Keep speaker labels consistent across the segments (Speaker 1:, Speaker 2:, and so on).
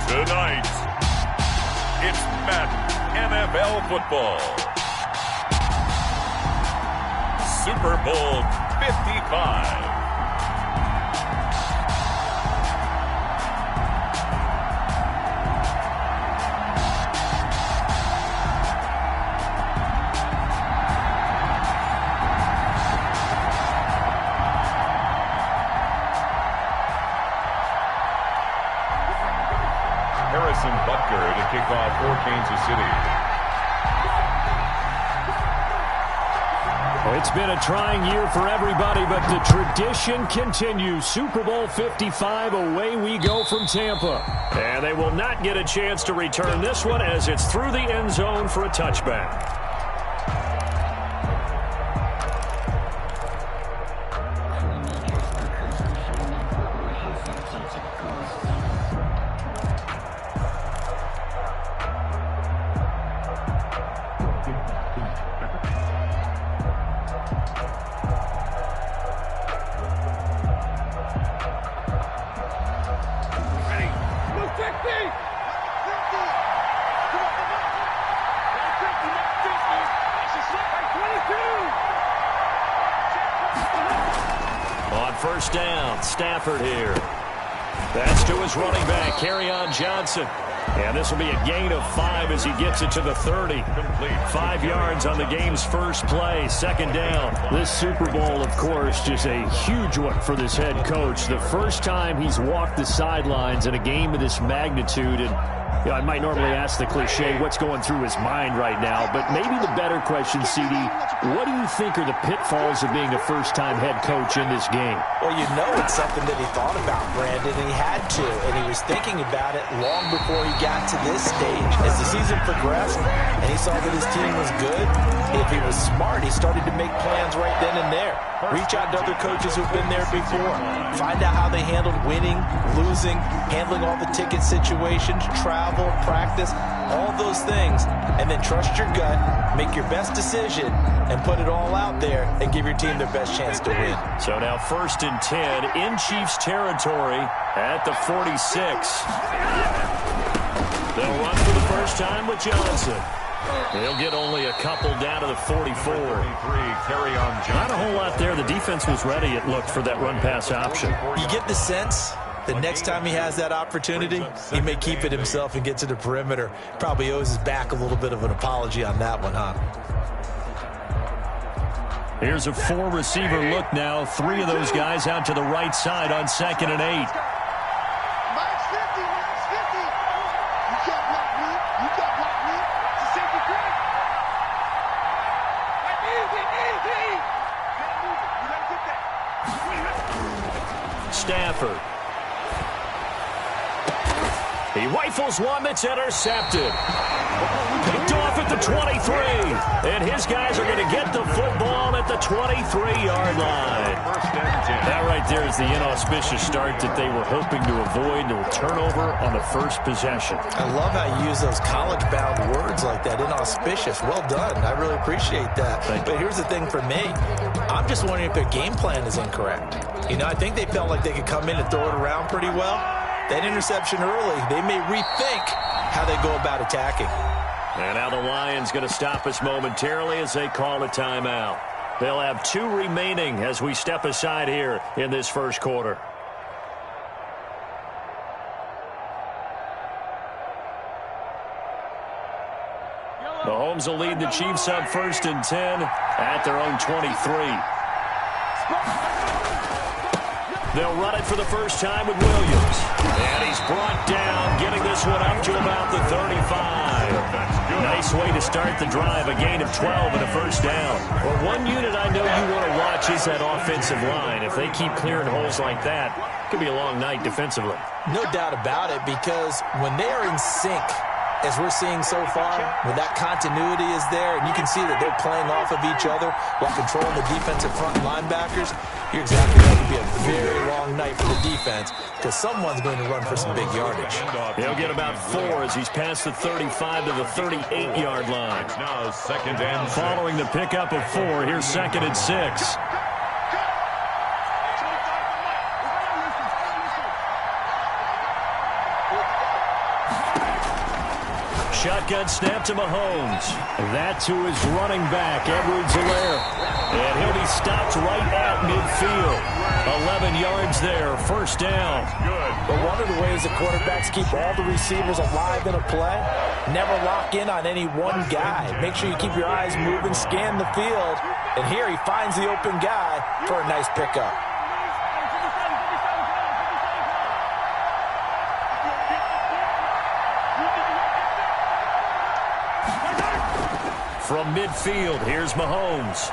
Speaker 1: Tonight, it's Madden NFL football. Super Bowl 55.
Speaker 2: To kick off for Kansas City.
Speaker 3: Well, it's been a trying year for everybody, but the tradition continues. Super Bowl 55, away we go from Tampa. And they will not get a chance to return this one as it's through the end zone for a touchback. First down, Stafford here. That's to his running back, Kerryon Johnson. And this will be a gain of 5 as he gets it to the 30. Complete. 5 yards on the game's first play, second down. This Super Bowl, of course, just a huge one for this head coach. The first time he's walked the sidelines in a game of this magnitude. And you know, I might normally ask the cliche, what's going through his mind right now? But maybe the better question, CD, what do you think are the pitfalls of being a first-time head coach in this game?
Speaker 4: Well, you know it's something that he thought about, Brandon, and he had to. And he was thinking about it long before he got to this stage. As the season progressed and he saw that his team was good, if he was smart, he started to make plans right then and there. Reach out to other coaches who've been there before. Find out how they handled winning, losing, handling all the ticket situations, travel, practice, all those things. And then trust your gut, make your best decision, and put it all out there and give your team their best chance to win.
Speaker 3: So now 1st and 10 in Chiefs territory at the 46. They'll run for the first time with Johnson. He'll get only a couple down to the 44. Not a whole lot there. The defense was ready, it looked, for that run-pass option.
Speaker 4: You get the sense the next time he has that opportunity, he may keep it himself and get to the perimeter. Probably owes his back a little bit of an apology on that one, huh?
Speaker 3: Here's a 4-receiver look now. 3 of those guys out to the right side on 2nd and 8. Stafford. He rifles one that's intercepted. Picked off at the 23. And his guys are going to get the football at the 23-yard line. That right there is the inauspicious start that they were hoping to avoid. A turnover on the first possession.
Speaker 4: I love how you use those college-bound words like that, inauspicious. Well done. I really appreciate that. But here's the thing for me. I'm just wondering if their game plan is incorrect. You know, I think they felt like they could come in and throw it around pretty well. That interception early, they may rethink how they go about attacking.
Speaker 3: And now the Lions going to stop us momentarily as they call a timeout. They'll have 2 remaining as we step aside here in this first quarter. The Mahomes will lead the Chiefs up 1st and 10 at their own 23. They'll run it for the first time with Williams. And he's brought down, getting this one up to about the 35. Nice way to start the drive, a gain of 12 and a first down. Well, one unit I know you want to watch is that offensive line. If they keep clearing holes like that, it could be a long night defensively.
Speaker 4: No doubt about it, because when they are in sync, as we're seeing so far, when that continuity is there, and you can see that they're playing off of each other while controlling the defensive front linebackers, you're exactly right. It could be a very long night for the defense because someone's going to run for some big yardage.
Speaker 3: He'll get about 4 as he's past the 35 to the 38-yard line.
Speaker 2: Now 2nd and 6.
Speaker 3: Following the pickup of 4, here's 2nd and 6. Shotgun snap to Mahomes. That to his running back, Edwards-Helaire. And he'll be stopped right at midfield. 11 yards there, first down.
Speaker 4: But one of the ways the quarterbacks keep all the receivers alive in a play, never lock in on any one guy. Make sure you keep your eyes moving, scan the field. And here he finds the open guy for a nice pickup.
Speaker 3: From midfield, here's Mahomes.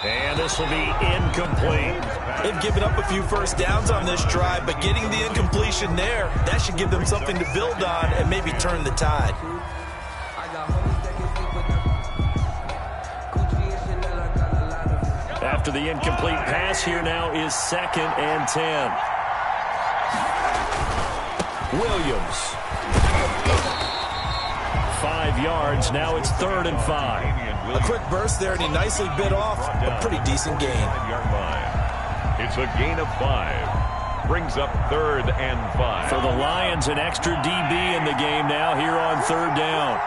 Speaker 3: And this will be incomplete.
Speaker 4: They've given up a few first downs on this drive, but getting the incompletion there, that should give them something to build on and maybe turn the tide.
Speaker 3: After the incomplete pass, here now is 2nd and 10. Williams. 5 yards. Now it's 3rd and 5.
Speaker 4: A quick burst there, and he nicely bit off a pretty decent gain.
Speaker 2: It's a gain of 5. Brings up 3rd and 5.
Speaker 3: For the Lions, an extra DB in the game now here on 3rd down.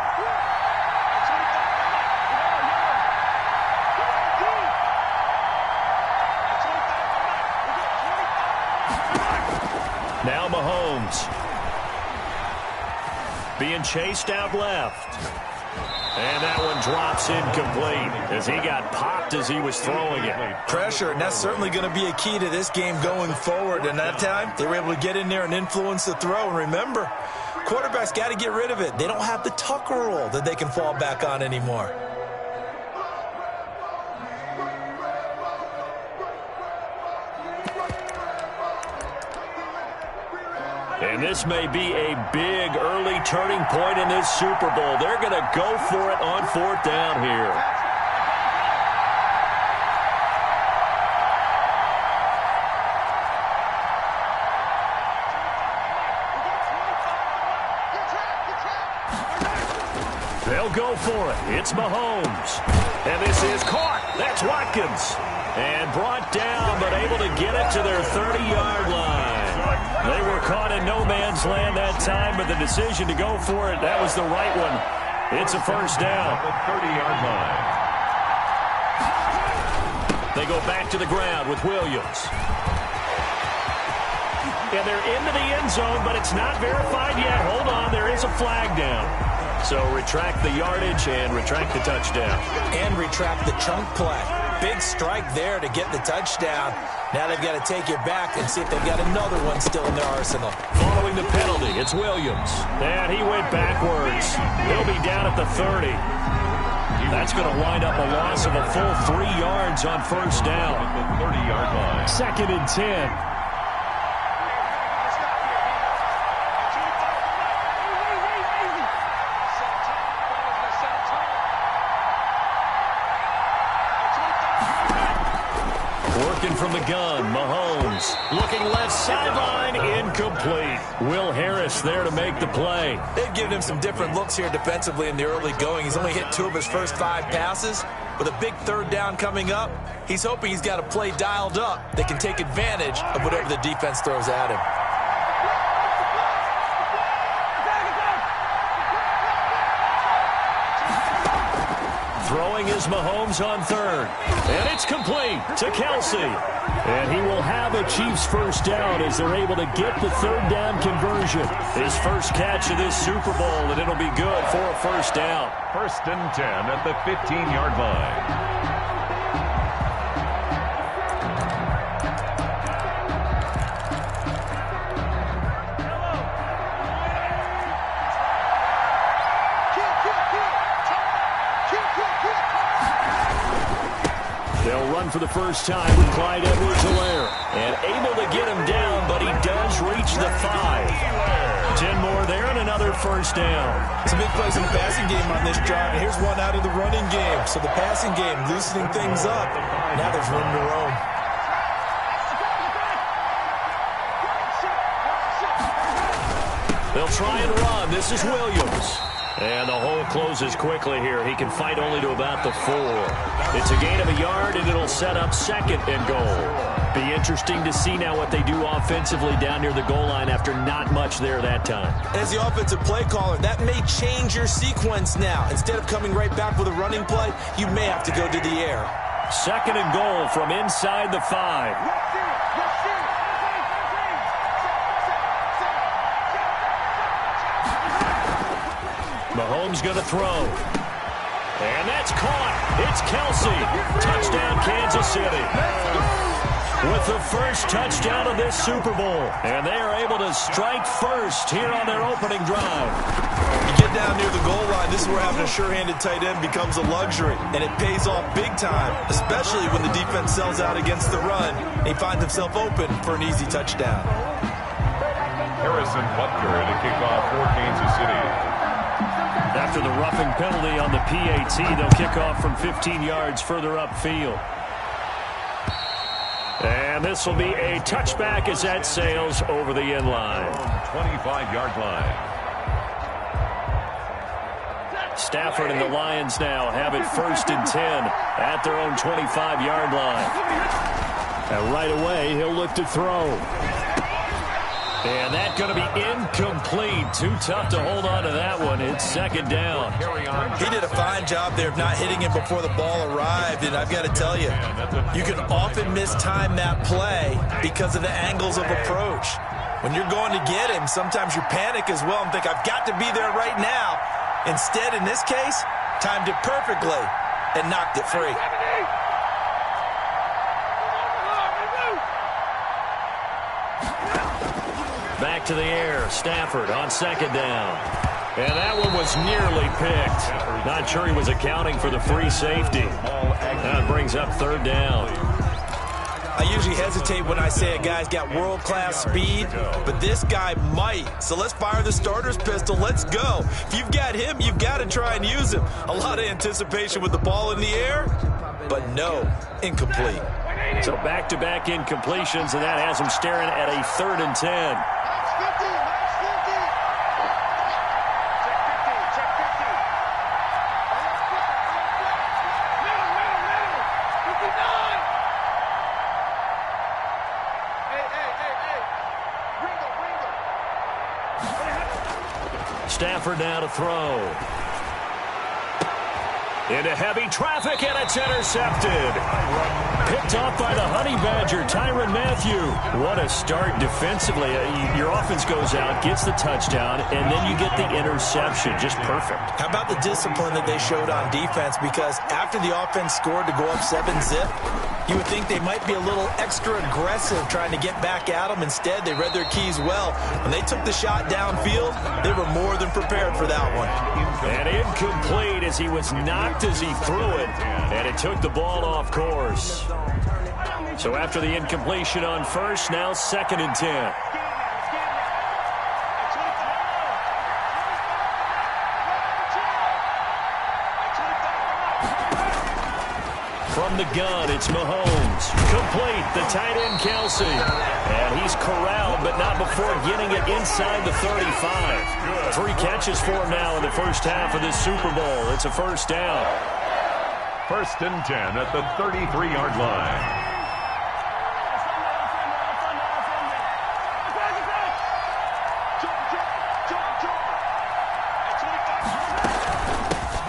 Speaker 3: Now Mahomes. Being chased out left. And that one drops incomplete as he got popped as he was throwing it.
Speaker 4: Pressure, and that's certainly going to be a key to this game going forward. And that time, they were able to get in there and influence the throw. And remember, quarterbacks got to get rid of it. They don't have the Tucker rule that they can fall back on anymore.
Speaker 3: And this may be a big early turning point in this Super Bowl. They're going to go for it on 4th down here. They'll go for it. It's Mahomes. And this is caught. That's Watkins. And brought down, but able to get it to their 30-yard line. They were caught in no man's land that time, but the decision to go for it, that was the right one. It's a first down.
Speaker 2: The 30-yard line.
Speaker 3: They go back to the ground with Williams. And they're into the end zone, but it's not verified yet. Hold on, there is a flag down. So retract the yardage and retract the touchdown.
Speaker 4: And retract the chunk play. Big strike there to get the touchdown. Now they've got to take it back and see if they've got another one still in their arsenal.
Speaker 3: Following the penalty, it's Williams. And he went backwards. He'll be down at the 30. That's going to wind up a loss of a full 3 yards on first down.
Speaker 2: The 30-yard line.
Speaker 3: 2nd and 10. From the gun, Mahomes looking left sideline, incomplete. Will Harris there to make the play.
Speaker 4: They've given him some different looks here defensively in the early going. He's only hit 2 of his first 5 passes. With a big 3rd down coming up, he's hoping he's got a play dialed up that can take advantage of whatever the defense throws at him.
Speaker 3: Throwing is Mahomes on 3rd. And it's complete to Kelsey. And he will have a Chiefs first down as they're able to get the 3rd down conversion. His first catch of this Super Bowl, and it'll be good for a first down.
Speaker 2: 1st and 10 at the 15-yard line.
Speaker 3: For the first time with Clyde Edwards-Helaire. And able to get him down, but he does reach the 5. 10 more there and another first down.
Speaker 4: Some big plays in the passing game on this drive. And here's one out of the running game. So the passing game loosening things up. Now there's room to roam. They'll
Speaker 3: try and run. This is Williams. And the hole closes quickly here. He can fight only to about the 4. It's a gain of a yard, and it'll set up 2nd and goal. Be interesting to see now what they do offensively down near the goal line after not much there that time.
Speaker 4: As the offensive play caller, that may change your sequence now. Instead of coming right back with a running play, you may have to go to the air.
Speaker 3: 2nd and goal from inside the 5. Mahomes going to throw. And that's caught. It's Kelsey. Touchdown, Kansas City. With the first touchdown of this Super Bowl. And they are able to strike first here on their opening drive.
Speaker 4: You get down near the goal line, this is where having a sure-handed tight end becomes a luxury. And it pays off big time, especially when the defense sells out against the run. And he finds himself open for an easy touchdown.
Speaker 2: Harrison Butker to kick off for Kansas City.
Speaker 3: After the roughing penalty on the PAT, they'll kick off from 15 yards further upfield. And this will be a touchback as that sails over the end line.
Speaker 2: 25-yard line.
Speaker 3: Stafford and the Lions now have it 1st and 10 at their own 25-yard line. And right away, he'll look to throw. And that's going to be incomplete. Too tough to hold on to that one. It's 2nd down.
Speaker 4: He did a fine job there of not hitting him before the ball arrived. And I've got to tell you, you can often mistime that play because of the angles of approach. When you're going to get him, sometimes you panic as well and think, I've got to be there right now. Instead, in this case, timed it perfectly and knocked it free.
Speaker 3: Back to the air. Stafford on 2nd down. And that one was nearly picked. Not sure he was accounting for the free safety. That brings up 3rd down.
Speaker 4: I usually hesitate when I say a guy's got world-class speed, but this guy might. So let's fire the starter's pistol. Let's go. If you've got him, you've got to try and use him. A lot of anticipation with the ball in the air, but no, incomplete.
Speaker 3: So back-to-back incompletions, and that has him staring at a 3rd and 10. Stafford now to throw. Into heavy traffic, and it's intercepted. Picked off by the Honey Badger, Tyrann Mathieu. What a start defensively. Your offense goes out, gets the touchdown, and then you get the interception. Just perfect.
Speaker 4: How about the discipline that they showed on defense? Because after the offense scored to go up 7-zip, you would think they might be a little extra aggressive trying to get back at them. Instead, they read their keys well. When they took the shot downfield, they were more than prepared for that one.
Speaker 3: And incomplete as he was knocked as he threw it, and it took the ball off course. So after the incompletion on 1st, now 2nd and 10. From the gun, it's Mahomes. Complete, the tight end Kelsey. And he's corralled, but not before getting it inside the 35. 3 catches for him now in the first half of this Super Bowl. It's a 1st down.
Speaker 2: 1st and 10 at the 33-yard line.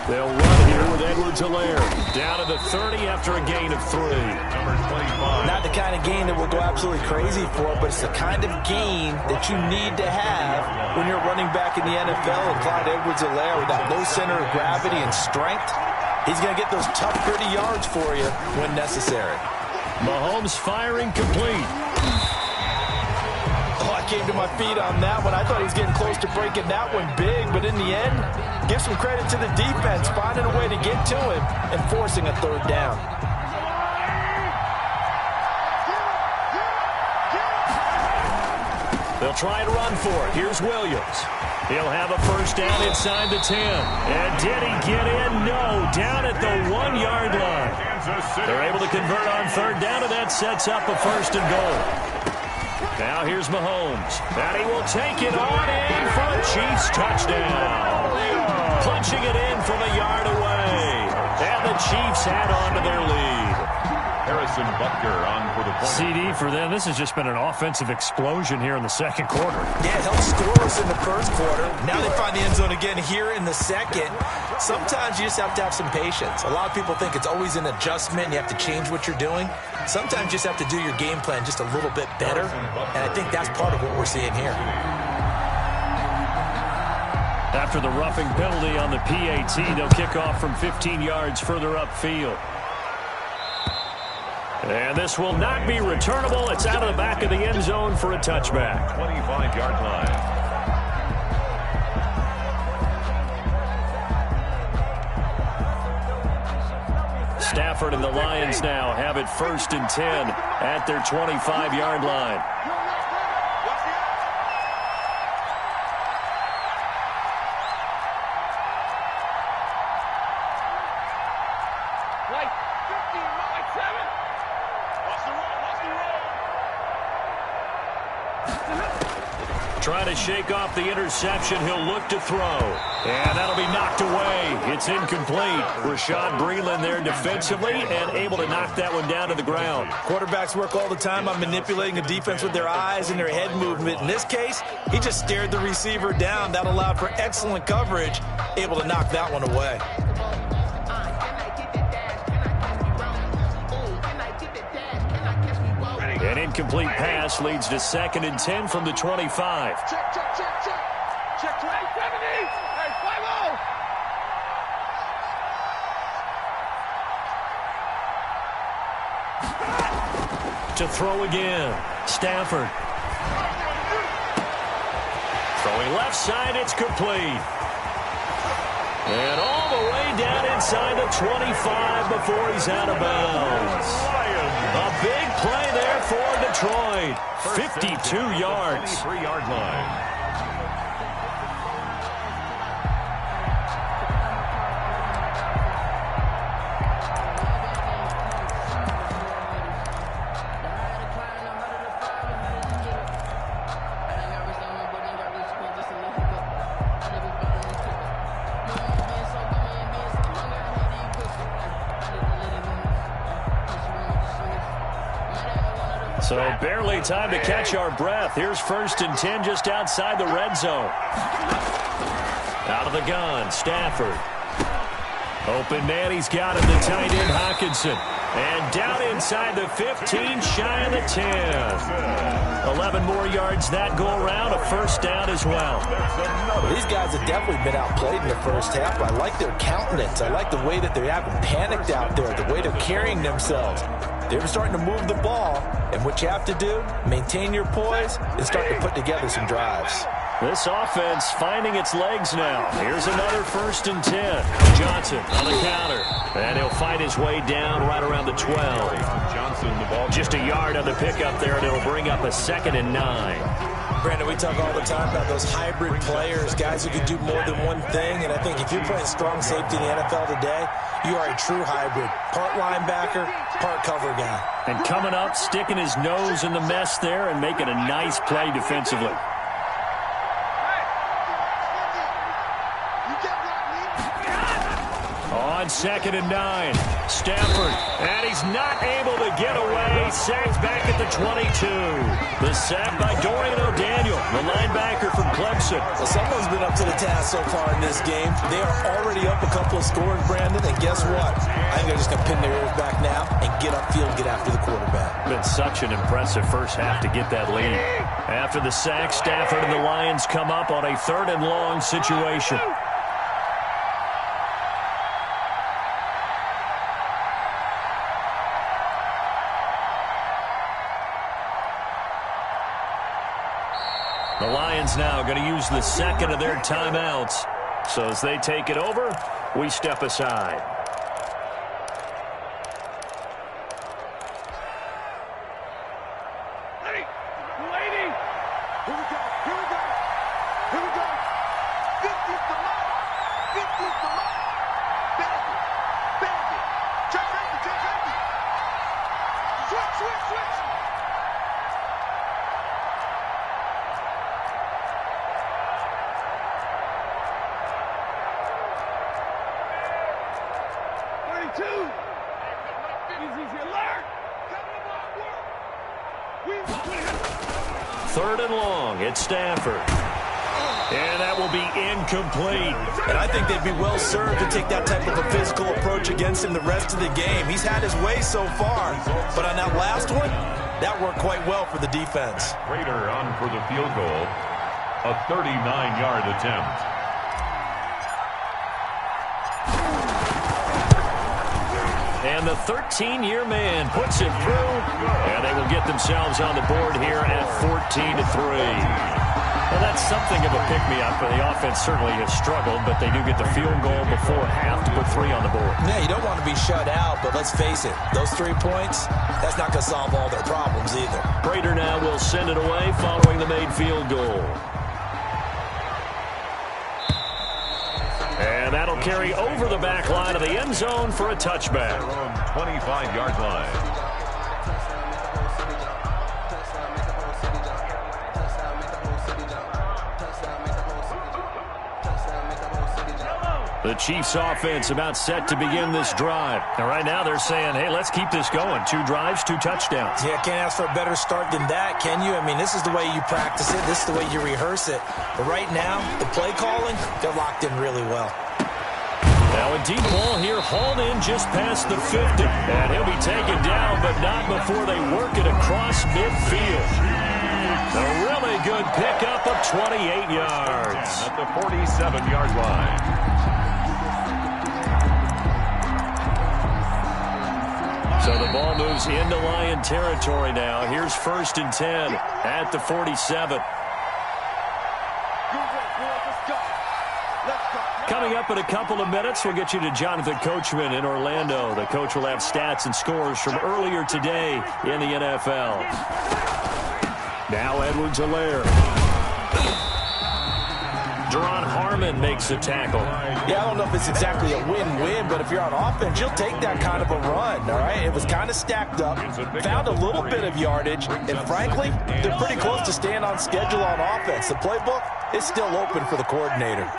Speaker 3: They'll run here with Edwards-Helaire. Down to the 30 after a gain of 3.
Speaker 2: Number 25.
Speaker 4: Not the kind of gain that we'll go absolutely crazy for, but it's the kind of gain that you need to have when you're running back in the NFL. And Clyde Edwards-Helaire, with that low center of gravity and strength, he's going to get those tough, gritty yards for you when necessary.
Speaker 3: Mahomes firing complete.
Speaker 4: Oh, I came to my feet on that one. I thought he was getting close to breaking that one big, but in the end, give some credit to the defense, finding a way to get to him and forcing a 3rd down.
Speaker 3: They'll try to run for it. Here's Williams. He'll have a 1st down inside the 10. And did he get in? No. Down at the 1-yard line. They're able to convert on 3rd down, and that sets up a 1st and goal. Now here's Mahomes. And he will take it on in for a Chiefs touchdown. punching it in from a yard away. And the Chiefs add on to their lead.
Speaker 2: Harrison Butker on for the point.
Speaker 3: CD for them. This has just been an offensive explosion here in the second quarter.
Speaker 4: Yeah, held scoreless in the first quarter. Now they find the end zone again here in the second. Sometimes you just have to have some patience. A lot of people think it's always an adjustment. You have to change what you're doing. Sometimes you just have to do your game plan just a little bit better. And I think that's part of what we're seeing here.
Speaker 3: After the roughing penalty on the PAT, they'll kick off from 15 yards further upfield. And this will not be returnable. It's out of the back of the end zone for a touchback.
Speaker 2: 25-yard line.
Speaker 3: Stafford and the Lions now have it 1st and 10 at their 25-yard line. Trying to shake off the interception. He'll look to throw. And that'll be knocked away. It's incomplete. Rashad Breeland there defensively and able to knock that one down to the ground.
Speaker 4: Quarterbacks work all the time on manipulating a defense with their eyes and their head movement. In this case, he just stared the receiver down. That allowed for excellent coverage. Able to knock that one away.
Speaker 3: An incomplete pass leads to 2nd and 10 from the 25.
Speaker 5: Check. Check 20, 70. Hey, 5-0.
Speaker 3: To throw again. Stafford. Throwing left side, it's complete. And all the way down inside the 25 before he's out of bounds. A big play there for Detroit. 52 yards.
Speaker 2: 23-yard line.
Speaker 3: So barely time to catch our breath. Here's 1st and 10 just outside the red zone. Out of the gun, Stafford. Open man, he's got him, the tight end, Hockenson. And down inside the 15, shy of the 10. 11 more yards that go around, a 1st down as well.
Speaker 4: These guys have definitely been outplayed in the first half. I like their countenance. I like the way that they haven't panicked out there, the way they're carrying themselves. They're starting to move the ball, and what you have to do, maintain your poise and start to put together some drives.
Speaker 3: This offense finding its legs now. Here's another 1st and 10. Johnson on the counter. And he'll fight his way down right around the 12.
Speaker 2: Johnson, the ball.
Speaker 3: Just a yard on the pickup there, and it'll bring up a 2nd and 9.
Speaker 4: Brandon, we talk all the time about those hybrid players, guys who can do more than one thing. And I think if you're playing strong safety in the NFL today, you are a true hybrid. Part linebacker, part cover guy.
Speaker 3: And coming up, sticking his nose in the mess there and making a nice play defensively. On 2nd and 9, Stafford, and he's not able to get away. Sacked back at the 22. The sack by Dorian O'Daniel, the linebacker from Clemson.
Speaker 4: Well, someone's been up to the task so far in this game. They are already up a couple of scores, Brandon, and guess what? I think they're just going to pin their ears back now and get upfield, get after the quarterback.
Speaker 3: Been such an impressive first half to get that lead. After the sack, Stafford and the Lions come up on a 3rd and long situation. The Lions now going to use the 2nd of their timeouts. So as they take it over, we step aside.
Speaker 5: Ready? Waiting. Here we go. Here we go. Here we go. 50's the mark. 50's the mark. Bandit. Bandit. Check safety. Check safety. Switch.
Speaker 3: Third and long. It's Stafford. And that will be incomplete.
Speaker 4: And I think they'd be well served to take that type of a physical approach against him the rest of the game. He's had his way so far, but on that last one, that worked quite well for the defense.
Speaker 2: Prater on for the field goal. A 39-yard attempt.
Speaker 3: And the 13-year man puts it through, and they will get themselves on the board here at 14-3. Well, that's something of a pick-me-up. The offense certainly has struggled, but they do get the field goal before half to put 3 on the board.
Speaker 4: Yeah, you don't want to be shut out, but let's face it, those 3 points, that's not going to solve all their problems either.
Speaker 3: Prater now will send it away following the made field goal. And that'll carry over the back line of the end zone for a touchback.
Speaker 2: 25-yard line.
Speaker 3: The Chiefs offense about set to begin this drive. And right now they're saying, hey, let's keep this going. 2 drives, 2 touchdowns.
Speaker 4: Yeah, can't ask for a better start than that, can you? I mean, this is the way you practice it. This is the way you rehearse it. But right now, the play calling, they're locked in really well.
Speaker 3: Now a deep ball here, hauled in just past the 50. And he'll be taken down, but not before they work it across midfield. A really good pickup of 28 yards.
Speaker 2: At the 47-yard line.
Speaker 3: So the ball moves into Lion territory now. Here's 1st and 10 at the 47. Coming up in a couple of minutes, we'll get you to Jonathan Coachman in Orlando. The coach will have stats and scores from earlier today in the NFL. Now Edwards-Helaire. Deron Harmon makes the tackle.
Speaker 4: Yeah, I don't know if it's exactly a win-win, but if you're on offense, you'll take that kind of a run, all right? It was kind of stacked up, found a little bit of yardage, and frankly, they're pretty close to staying on schedule on offense. The playbook is still open for the coordinator.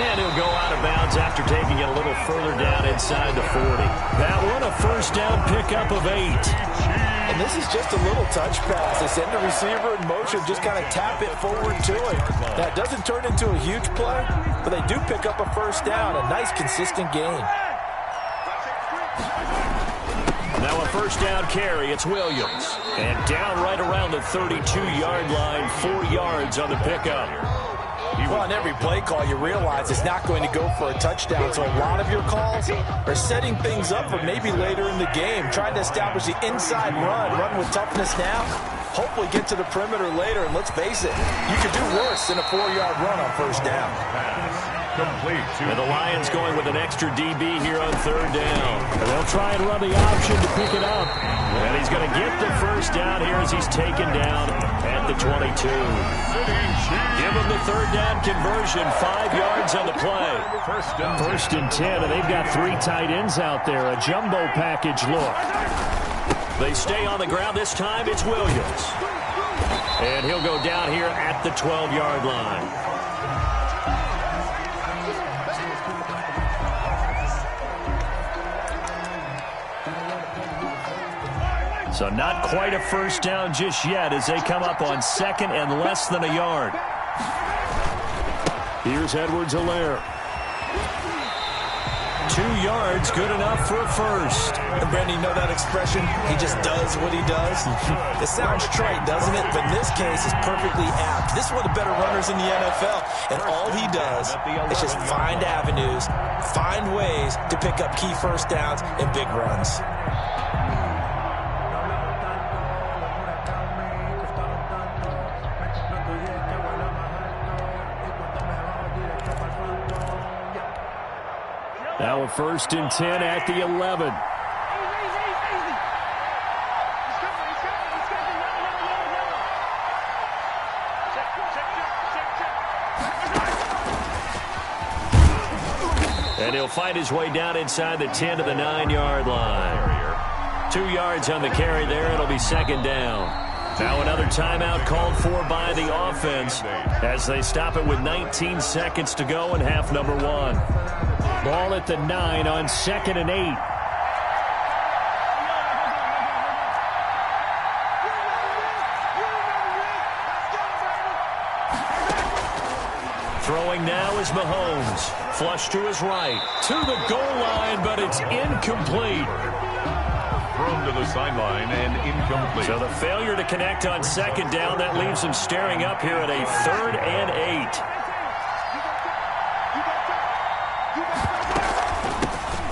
Speaker 3: And he'll go out of bounds after taking it a little further down inside the 40. That one, a first down pickup of 8.
Speaker 4: And this is just a little touch pass. They send the receiver in motion, just kind of tap it forward to him. Now, it doesn't turn into a huge play, but they do pick up a first down, a nice, consistent gain.
Speaker 3: Now a first down carry. It's Williams. And down right around the 32-yard line, 4 yards on the pickup.
Speaker 4: Well, on every play call, you realize it's not going to go for a touchdown. So a lot of your calls are setting things up for maybe later in the game, trying to establish the inside run with toughness now, hopefully get to the perimeter later. And let's face it, you could do worse than a 4-yard run on first down.
Speaker 2: Complete.
Speaker 3: And the Lions going with an extra DB here on 3rd down. And they'll try and run the option to pick it up. And he's going to get the first down here as he's taken down at the 22. Give him the 3rd down conversion, 5 yards on the play. First and 10, and they've got 3 tight ends out there, a jumbo package look. They stay on the ground. This time it's Williams. And he'll go down here at the 12-yard line. So not quite a first down just yet as they come up on 2nd and less than a yard. Here's Edwards-Helaire. 2 yards, good enough for a first.
Speaker 4: And Brandon, you know that expression? He just does what he does. It sounds trite, doesn't it? But in this case, it's perfectly apt. This is one of the better runners in the NFL. And all he does is just find avenues, find ways to pick up key first downs and big runs.
Speaker 3: Now a 1st and 10 at the 11. And he'll find his way down inside the 10 to the 9-yard line. 2 yards on the carry there. It'll be 2nd down. Now another timeout called for by the offense as they stop it with 19 seconds to go in half number 1. Ball at the 9 on 2nd and 8. Throwing now is Mahomes. Flush to his right. To the goal line, but it's incomplete.
Speaker 2: Thrown to the sideline and incomplete.
Speaker 3: So the failure to connect on 2nd down, that leaves him staring up here at a 3rd and 8.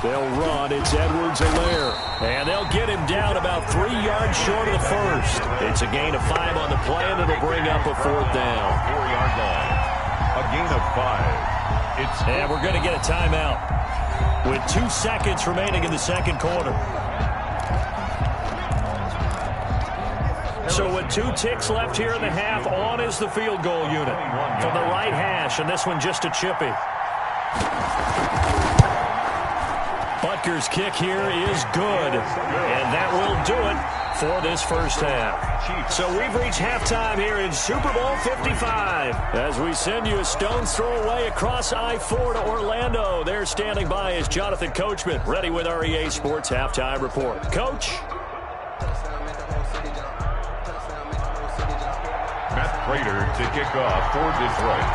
Speaker 3: They'll run. It's Edwards-Helaire. And they'll get him down about 3 yards short of the first. It's a gain of 5 on the play, and it'll bring up a 4th down.
Speaker 2: 4-yard line. A gain of 5.
Speaker 3: And we're going to get a timeout with 2 seconds remaining in the second quarter. So with 2 ticks left here in the half, on is the field goal unit from the right hash, and this one just a chippy. Butker's kick here is good, and that will do it for this first half. So we've reached halftime here in Super Bowl 55 as we send you a stone's throw away across I-4 to Orlando. There standing by is Jonathan Coachman, ready with our EA Sports Halftime Report. Coach?
Speaker 2: Matt Prater to kick off for Detroit.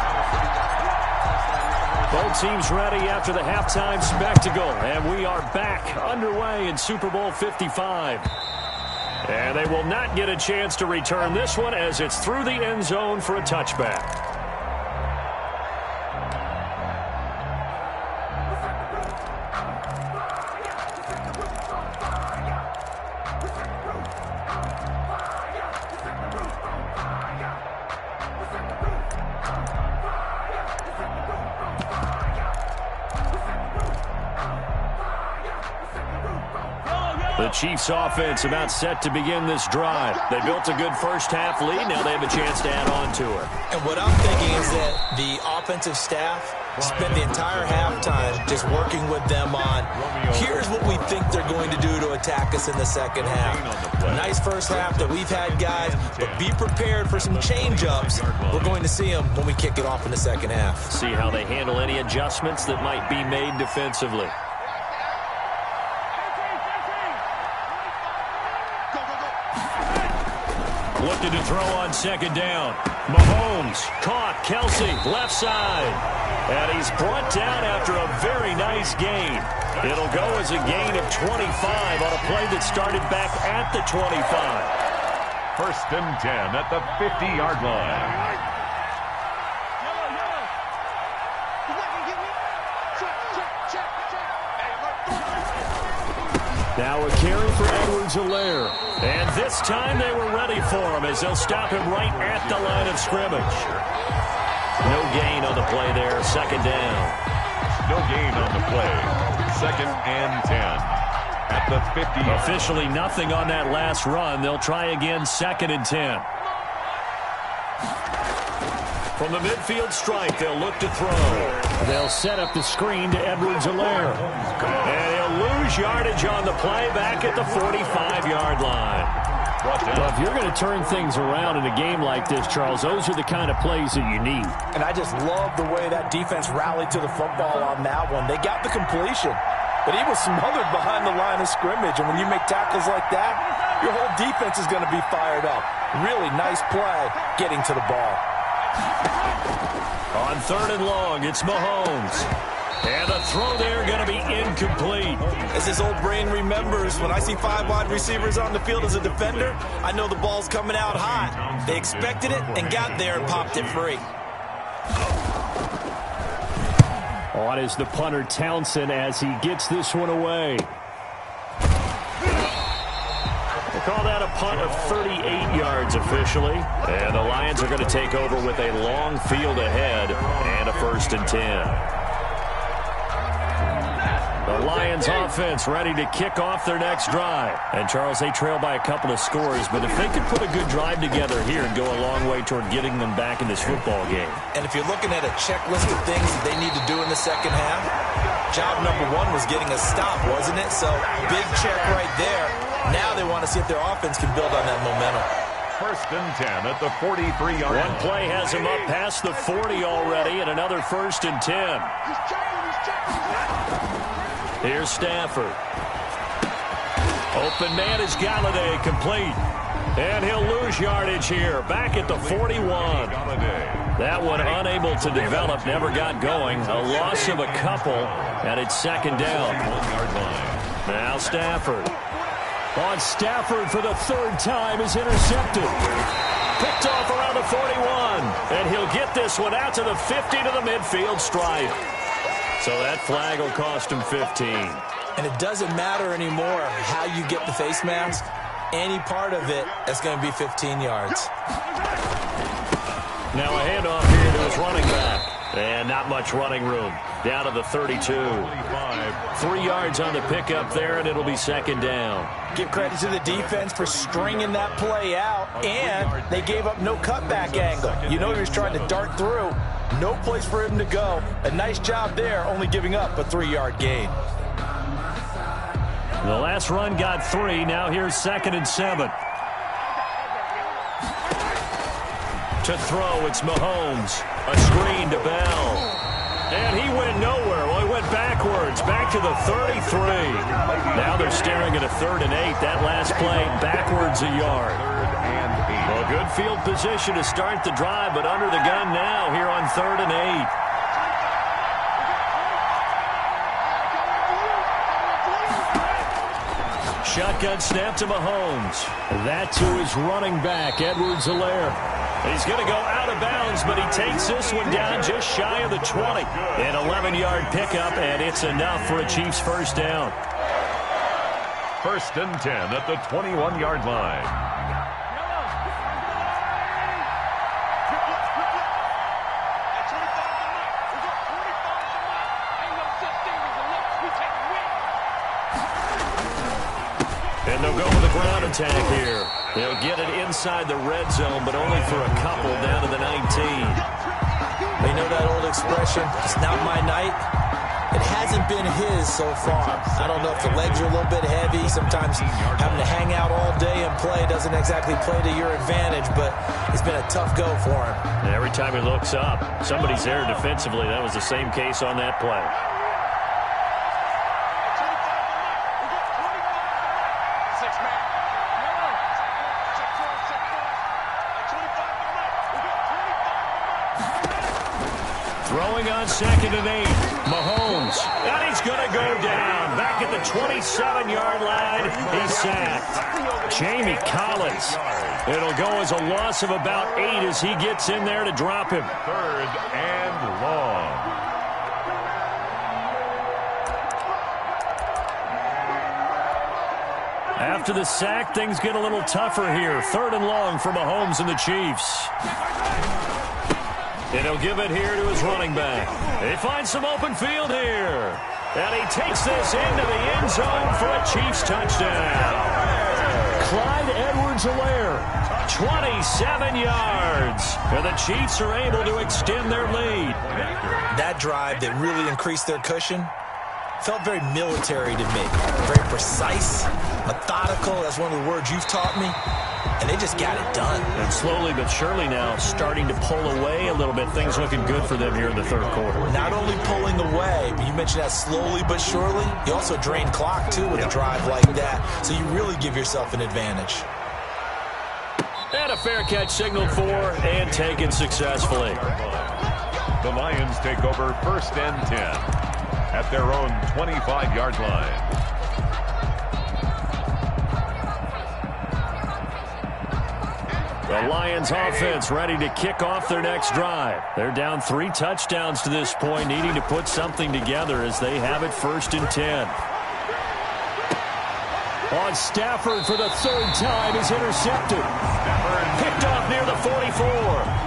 Speaker 3: Both teams ready after the halftime spectacle, and we are back underway in Super Bowl 55. And they will not get a chance to return this one as it's through the end zone for a touchback. The Chiefs offense about set to begin this drive. They built a good first half lead. Now they have a chance to add on to it.
Speaker 4: And what I'm thinking is that the offensive staff spent the entire halftime just working with them on, here's what we think they're going to do to attack us in the second half. Nice first half that we've had, guys, but be prepared for some change-ups. We're going to see them when we kick it off in the second half.
Speaker 3: See how they handle any adjustments that might be made defensively. Looking to throw on 2nd down. Mahomes caught. Kelsey left side. And he's brought down after a very nice gain. It'll go as a gain of 25 on a play that started back at the 25.
Speaker 2: 1st and 10 at the 50-yard line.
Speaker 3: Now a carry for Edwards-Helaire. And this time they were ready for him as they'll stop him right at the line of scrimmage. No gain on the play there. 2nd down.
Speaker 2: No gain on the play. 2nd and 10 at the 50.
Speaker 3: Officially nothing on that last run. They'll try again 2nd and 10. From the midfield stripe, they'll look to throw. They'll set up the screen to Edwards-Helaire. And he'll lose yardage on the play back at the 45-yard line. Well, if you're going to turn things around in a game like this, Charles, those are the kind of plays that you need.
Speaker 4: And I just love the way that defense rallied to the football on that one. They got the completion, but he was smothered behind the line of scrimmage. And when you make tackles like that, your whole defense is going to be fired up. Really nice play getting to the ball.
Speaker 3: On 3rd and long, it's Mahomes. And the throw there going to be incomplete.
Speaker 4: As his old brain remembers, when I see 5 wide receivers on the field as a defender, I know the ball's coming out hot. They expected it and got there and popped it free.
Speaker 3: On is the punter Townsend as he gets this one away. We'll call that a punt of 38 yards officially. And the Lions are going to take over with a long field ahead and a 1st and 10. The Lions offense ready to kick off their next drive. And, Charles, they trail by a couple of scores, but if they could put a good drive together here and go a long way toward getting them back in this football game.
Speaker 4: And if you're looking at a checklist of things that they need to do in the second half, job number 1 was getting a stop, wasn't it? So, big check right there. Now they want to see if their offense can build on that momentum.
Speaker 2: First and 10 at the 43-yard line.
Speaker 3: One play has him up past the 40 already, and another first and 10. Here's Stafford. Open man is Galladay, complete. And he'll lose yardage here, back at the 41. That one unable to develop, never got going. A loss of a couple, and it's second down. Now Stafford. On Stafford for the third time is intercepted. Picked off around the 41. And he'll get this one out to the 50 to the midfield stripe. So that flag will cost him 15.
Speaker 4: And it doesn't matter anymore how you get the face mask. Any part of it, that's going to be 15 yards.
Speaker 3: Now a handoff here to his running back. And not much running room. Down to the 32. 3 yards on the pickup there, and it'll be second down.
Speaker 4: Give credit to the defense for stringing that play out, and they gave up no cutback angle. You know he was trying to dart through. No place for him to go. A nice job there, only giving up a 3-yard gain.
Speaker 3: The last run got 3. Now here's second and 7. To throw, it's Mahomes. A screen to Bell. And he went nowhere. Well, he went backwards, back to the 33. Now they're staring at a 3rd and 8. That last play, backwards a yard. Well, good field position to start the drive, but under the gun now here on 3rd and 8. Shotgun snap to Mahomes. That to his running back, Edwards-Helaire. He's going to go out of bounds, but he takes this one down just shy of the 20. An 11-yard pickup, and it's enough for a Chiefs first down.
Speaker 2: First and 10 at the 21-yard line.
Speaker 3: And they'll go with a ground attack here. They'll get it inside the red zone, but only for a couple down to the 19.
Speaker 4: They know that old expression, it's not my night. It hasn't been his so far. I don't know if the legs are a little bit heavy. Sometimes having to hang out all day and play doesn't exactly play to your advantage, but it's been a tough go for him.
Speaker 3: And every time he looks up, somebody's there defensively. That was the same case on that play. Throwing on second and 8. Mahomes. And he's going to go down. Back at the 27-yard line. He's sacked. Jamie Collins. It'll go as a loss of about 8 as he gets in there to drop him.
Speaker 2: 3rd and long.
Speaker 3: After the sack, things get a little tougher here. 3rd and long for Mahomes and the Chiefs. And he'll give it here to his running back. He finds some open field here. And he takes this into the end zone for a Chiefs touchdown. Clyde Edwards-Helaire, 27 yards. And the Chiefs are able to extend their lead.
Speaker 4: That drive that really increased their cushion felt very military to me. Very precise, methodical. That's one of the words you've taught me. And they just got it done.
Speaker 3: And slowly but surely now starting to pull away a little bit. Things looking good for them here in the 3rd quarter.
Speaker 4: Not only pulling away, but you mentioned that slowly but surely. You also drain clock, too, with a drive like that. So you really give yourself an advantage.
Speaker 3: And a fair catch signaled for and taken successfully.
Speaker 2: The Lions take over 1st and 10 at their own 25-yard line.
Speaker 3: The Lions offense ready to kick off their next drive. They're down 3 touchdowns to this point, needing to put something together as they have it 1st and 10. On Stafford for the 3rd time is intercepted. Picked off near the 44.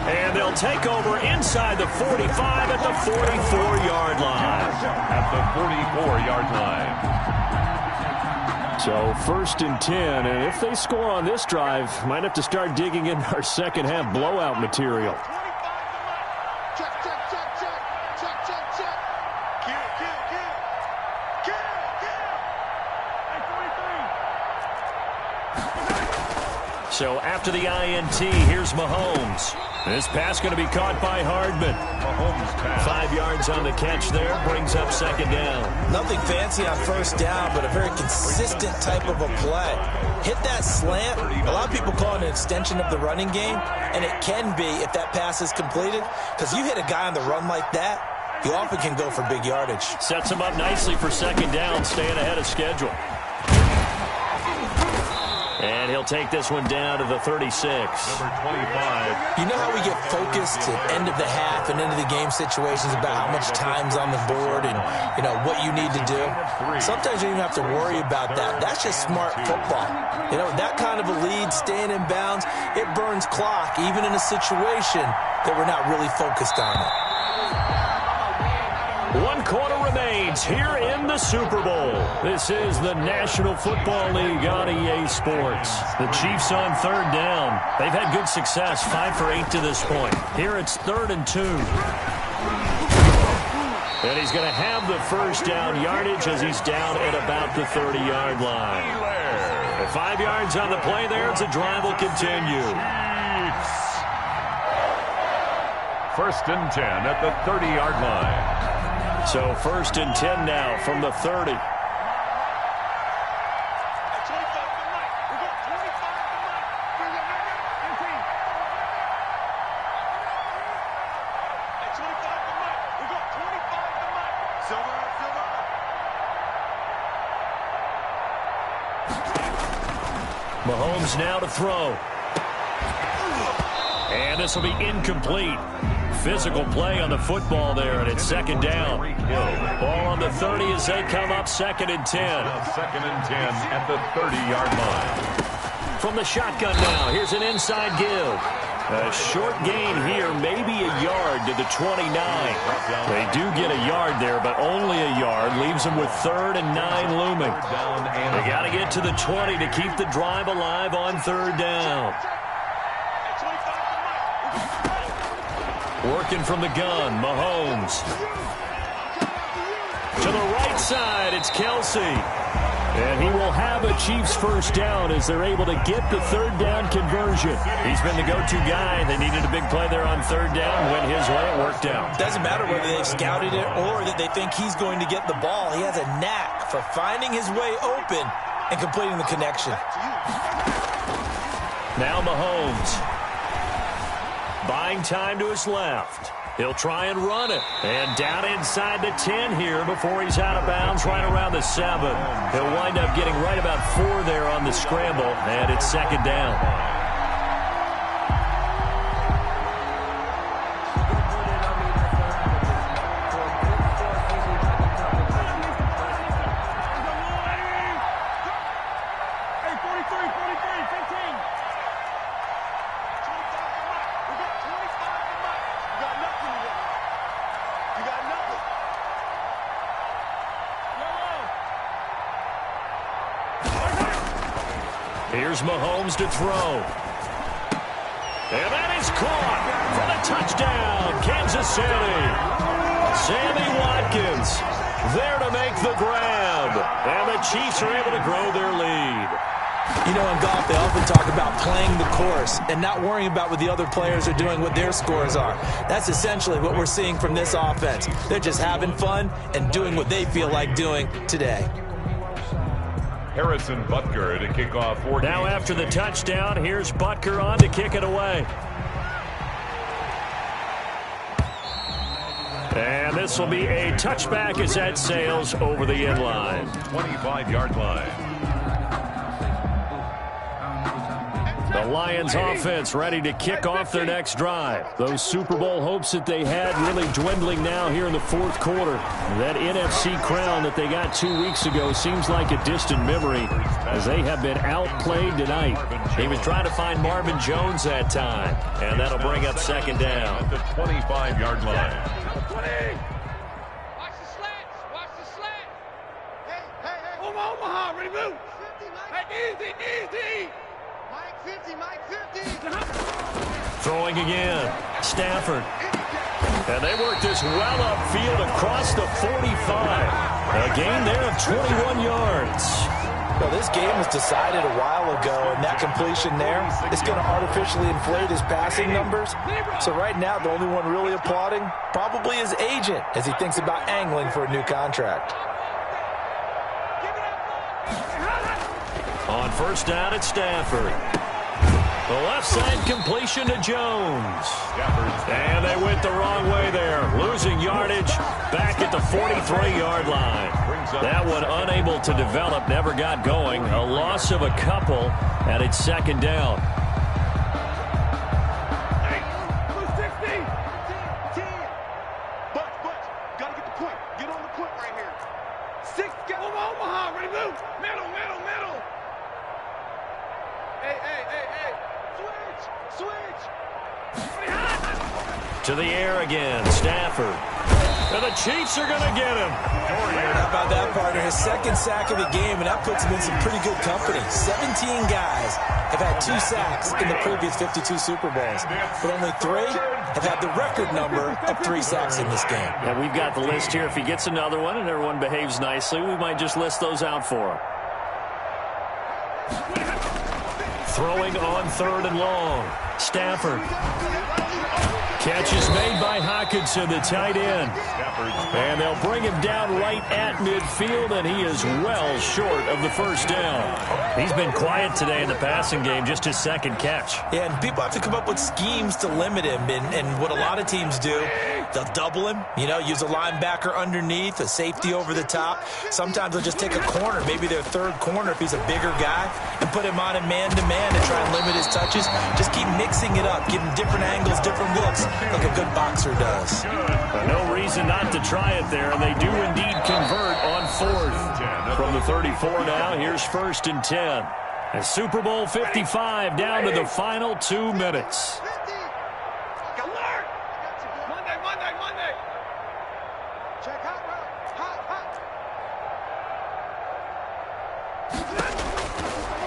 Speaker 3: And they'll take over inside the 45 at the 44-yard line.
Speaker 2: At the 44-yard line.
Speaker 3: So 1st and 10, and if they score on this drive, might have to start digging in our second half blowout material.
Speaker 5: Check, check, check, check, check, check, check. Kill, kill, kill. Kill, kill. Hey, 43.
Speaker 3: So after the INT, here's Mahomes. This pass going to be caught by Hardman.
Speaker 2: Mahomes pass.
Speaker 3: 5 yards on the catch there, brings up second down.
Speaker 4: Nothing fancy on first down, but a very consistent type of a play. Hit that slant. A lot of people call it an extension of the running game, and it can be if that pass is completed, because you hit a guy on the run like that, you often can go for big yardage.
Speaker 3: Sets him up nicely for second down, staying ahead of schedule. And he'll take this one down to the 36.
Speaker 2: Number 25.
Speaker 4: You know how we get focused at end of the half and into the game situations about how much time's on the board and, you know, what you need to do? Sometimes you don't even have to worry about that. That's just smart football. You know, that kind of a lead, staying in bounds, it burns clock, even in a situation that we're not really focused on it.
Speaker 3: 1 quarter remains here in the Super Bowl. This is the National Football League on EA Sports. The Chiefs on third down. They've had good success, 5 for 8 to this point. Here it's 3rd and 2. And he's going to have the first down yardage as he's down at about the 30-yard line. At 5 yards on the play there, the drive will continue.
Speaker 2: First and 10 at the 30-yard line.
Speaker 3: So 1st and 10 now from the 30. Mahomes now to throw. And this will be incomplete. Physical play on the football there, and it's second down. Ball on the 30 as they come up 2nd and 10.
Speaker 2: 2nd and 10 at the 30-yard line.
Speaker 3: From the shotgun now, here's an inside give. A short gain here, maybe a yard to the 29. They do get a yard there, but only a yard. Leaves them with 3rd and 9 looming. They got to get to the 20 to keep the drive alive on 3rd down. Working from the gun, Mahomes. To the right side, it's Kelsey. And he will have a Chiefs first down as they're able to get the 3rd down conversion. He's been the go-to guy. They needed a big play there on 3rd down. Went his way, it worked out.
Speaker 4: Doesn't matter whether they've scouted it or that they think he's going to get the ball. He has a knack for finding his way open and completing the connection.
Speaker 3: Now Mahomes. Buying time to his left. He'll try and run it. And down inside the 10 here before he's out of bounds right around the 7. He'll wind up getting right about 4 there on the scramble. And it's second down. Here's Mahomes to throw. And that is caught for the touchdown, Kansas City. Sammy Watkins there to make the grab. And the Chiefs are able to grow their lead.
Speaker 4: You know, in golf, they often talk about playing the course and not worrying about what the other players are doing, what their scores are. That's essentially what we're seeing from this offense. They're just having fun and doing what they feel like doing today.
Speaker 2: Harrison Butker to kick off 4
Speaker 3: Now after the touchdown, here's Butker on to kick it away. And this will be a touchback as that sails over the end line.
Speaker 2: 25-yard line.
Speaker 3: The Lions offense ready to kick off their next drive. Those Super Bowl hopes that they had really dwindling now here in the 4th quarter. That NFC crown that they got 2 weeks ago seems like a distant memory as they have been outplayed tonight. He was trying to find Marvin Jones that time, and that'll bring up second down.
Speaker 2: At the 25-yard line.
Speaker 5: Watch the slants. Watch the slant. Hey. Omaha, ready to move. Hey, easy. Mike 50.
Speaker 3: Throwing again. Stafford. And they work this well upfield across the 45. A gain there of 21 yards.
Speaker 4: Well, this game was decided a while ago, and that completion there is going to artificially inflate his passing numbers. So right now, the only one really applauding probably his agent as he thinks about angling for a new contract.
Speaker 3: On first down, it's Stafford. The left side completion to Jones. And they went the wrong way there. Losing yardage back at the 43-yard line. That one unable to develop, never got going. A loss of a couple, and it's second down.
Speaker 5: Gotta get the point. Get on the point right here. 6, get over Omaha. Ready, move. Middle. Hey. Switch.
Speaker 3: To the air again, Stafford. And the Chiefs are going to get him.
Speaker 4: How about that, partner? His second sack of the game, and that puts him in some pretty good company. 17 guys have had 2 sacks in the previous 52 Super Bowls, but only 3 have had the record number of 3 sacks in this game.
Speaker 3: And we've got the list here. If he gets another one and everyone behaves nicely, we might just list those out for him. Throwing on third and long. Stafford. Catch is made by Hockenson, the tight end. And they'll bring him down right at midfield, and he is well short of the first down. He's been quiet today in the passing game, just his second catch.
Speaker 4: Yeah, and people have to come up with schemes to limit him, and what a lot of teams do, they'll double him, use a linebacker underneath, a safety over the top. Sometimes they'll just take a corner, maybe their third corner if he's a bigger guy, and put him on a man-to-man to try and limit his touches. Just keep mixing it up, give him different angles, different looks, like a good boxer does.
Speaker 3: No reason not to try it there, and they do indeed convert on fourth. From the 34 now, here's 1st and 10. And Super Bowl 55 down to the final 2 minutes.
Speaker 5: Monday. Check hot route.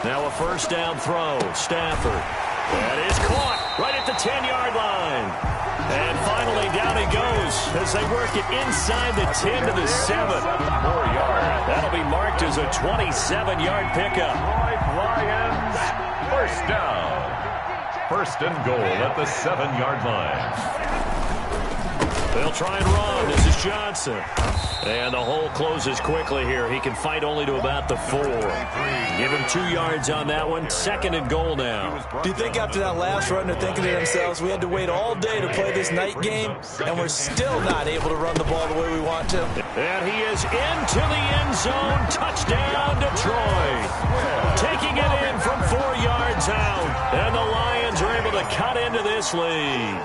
Speaker 3: Now a first down throw. Stafford. That is caught right at the 10-yard line. And finally down he goes as they work it inside the 10 to the 7. 4 yards. That'll be marked as a 27-yard pickup.
Speaker 2: Lions, first down. 1st and goal at the 7-yard line.
Speaker 3: They'll try and run. This is Johnson. And the hole closes quickly here. He can fight only to about the 4. Give him 2 yards on that one. 2nd and goal now.
Speaker 4: Do you think after that last run they're thinking to themselves, we had to wait all day to play this night game, and we're still not able to run the ball the way we want to?
Speaker 3: And he is into the end zone. Touchdown, Detroit. Taking it in from 4 yards out. And the Lions are able to cut into this lead.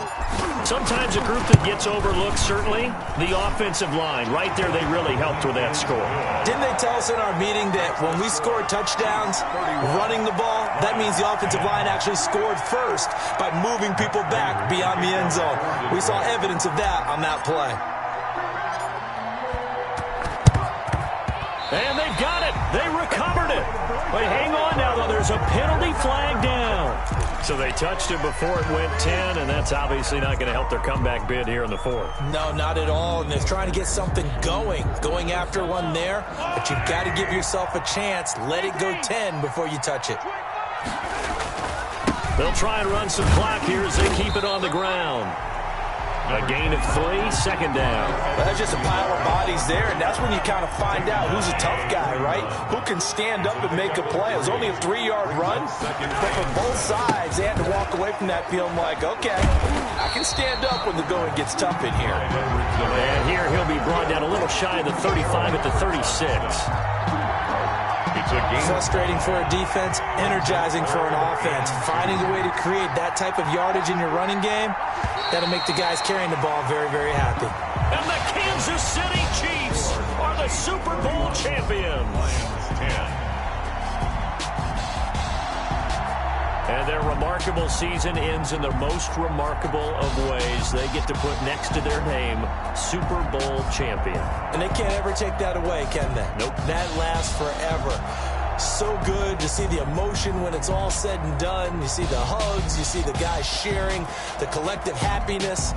Speaker 3: Sometimes a group that gets overlooked, certainly, the offensive line. Right there, they really helped with that score.
Speaker 4: Didn't they tell us in our meeting that when we score touchdowns running the ball, that means the offensive line actually scored first by moving people back beyond the end zone? We saw evidence of that on that play.
Speaker 3: And they've got it. They recovered it. But hang on now, though. There's a penalty flag down. So they touched it before it went 10, and that's obviously not going to help their comeback bid here in the 4th.
Speaker 4: No, not at all. And they're trying to get something going after one there. But you've got to give yourself a chance. Let it go 10 before you touch it.
Speaker 3: They'll try and run some clock here as they keep it on the ground. A gain of 3, 2nd down.
Speaker 4: Well, that's just a pile of bodies there, and that's when you kind of find out who's a tough guy, right? Who can stand up and make a play. It was only a 3-yard run, but for both sides, they had to walk away from that feeling like, okay, I can stand up when the going gets tough in here.
Speaker 3: And here he'll be brought down a little shy of the 35 at the 36.
Speaker 4: Frustrating for a defense, energizing for an offense. Finding a way to create that type of yardage in your running game, that'll make the guys carrying the ball very, very happy.
Speaker 3: And the Kansas City Chiefs are the Super Bowl champions. And their remarkable season ends in the most remarkable of ways. They get to put next to their name, Super Bowl champion.
Speaker 4: And they can't ever take that away, can they?
Speaker 3: Nope.
Speaker 4: That lasts forever. So good to see the emotion when it's all said and done. You see the hugs, you see the guys sharing, the collective happiness.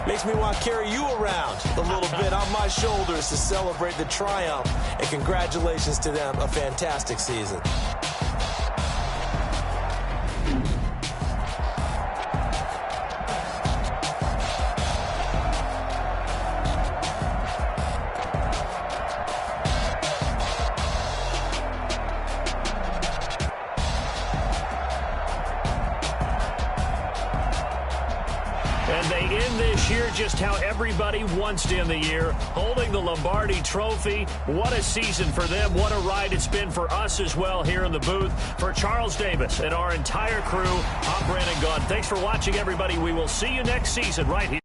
Speaker 4: Makes me want to carry you around a little bit on my shoulders to celebrate the triumph. And congratulations to them. A fantastic season.
Speaker 3: And they end this year just how everybody wants to end the year, holding the Lombardi Trophy. What a season for them. What a ride it's been for us as well here in the booth. For Charles Davis and our entire crew, I'm Brandon Gaudin. Thanks for watching, everybody. We will see you next season right here.